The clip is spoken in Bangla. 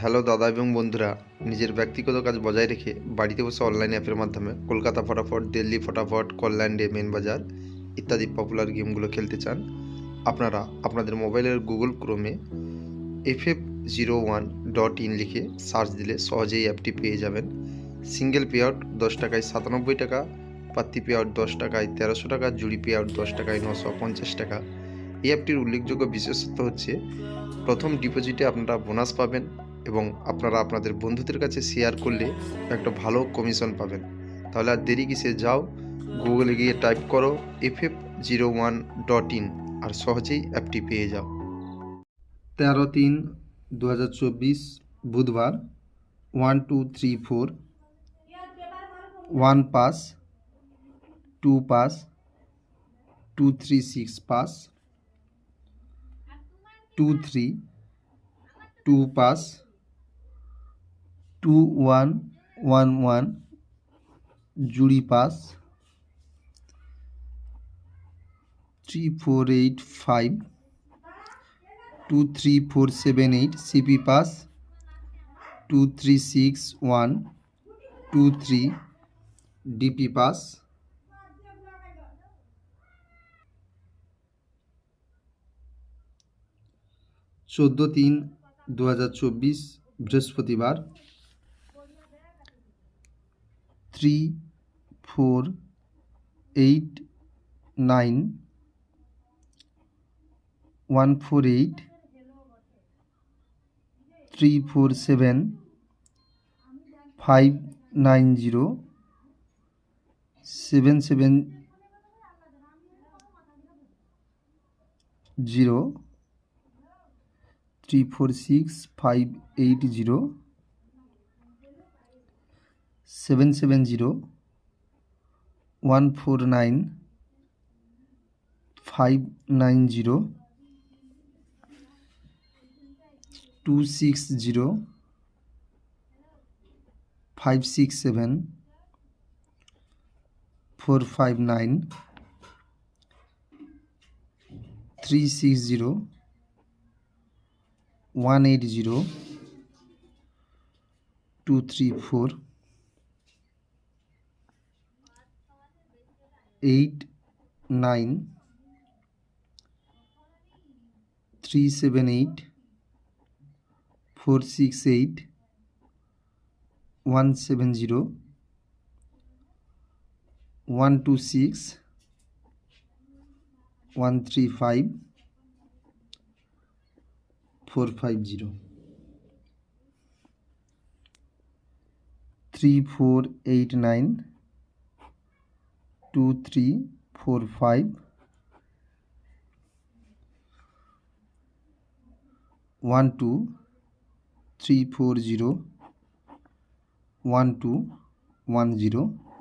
হ্যালো দাদা এবং বন্ধুরা, নিজের ব্যক্তিগত কাজ বজায় রেখে বাড়িতে বসে অনলাইন অ্যাপের মাধ্যমে কলকাতা ফটাফট, দিল্লি ফটাফট, কল্যাণ ডে, মেন বাজার ইত্যাদি পপুলার গেমগুলো খেলতে চান। আপনারা আপনাদের মোবাইলের গুগল ক্রোমে ff01.in লিখে সার্চ দিলে সহজেই অ্যাপটি পেয়ে যাবেন। সিঙ্গেল পে আউট 10 টাকায় 97 টাকা, পাত্তি পে আউট 10 টাকায় 1300 টাকা, জুড়ি পে আউট 10 টাকায় 950 টাকা। এই অ্যাপটির উল্লেখযোগ্য বিশেষত্ব হচ্ছে প্রথম ডিপোজিটে আপনারা বোনাস পাবেন এবং আপনারা আপনাদের বন্ধুদের কাছে শেয়ার করলে একটা ভালো কমিশন পাবেন। তাহলে আর দেরি কিসে, যাও গুগলে গিয়ে টাইপ করো ff01.in আর সহজেই অ্যাপটি পেয়ে যাও। 13/3/2024 বুধবার 1 2 3 4 1 পাস 2 পাস 2 3 6 পাস 2 3 2 পাস 2 1 1 1 জুড়ি pass 3 4 8 5 2 3 4 7 8 CP pass 2 3 6 1 2 3 DP pass 14/3/2024 বৃহস্পতিবার 3 4 8 9 148 347 590 770 346 580 770 149 590 260 567 459 360 180 234 89 378 468 170 126 135 450 3489 2345 12340 1210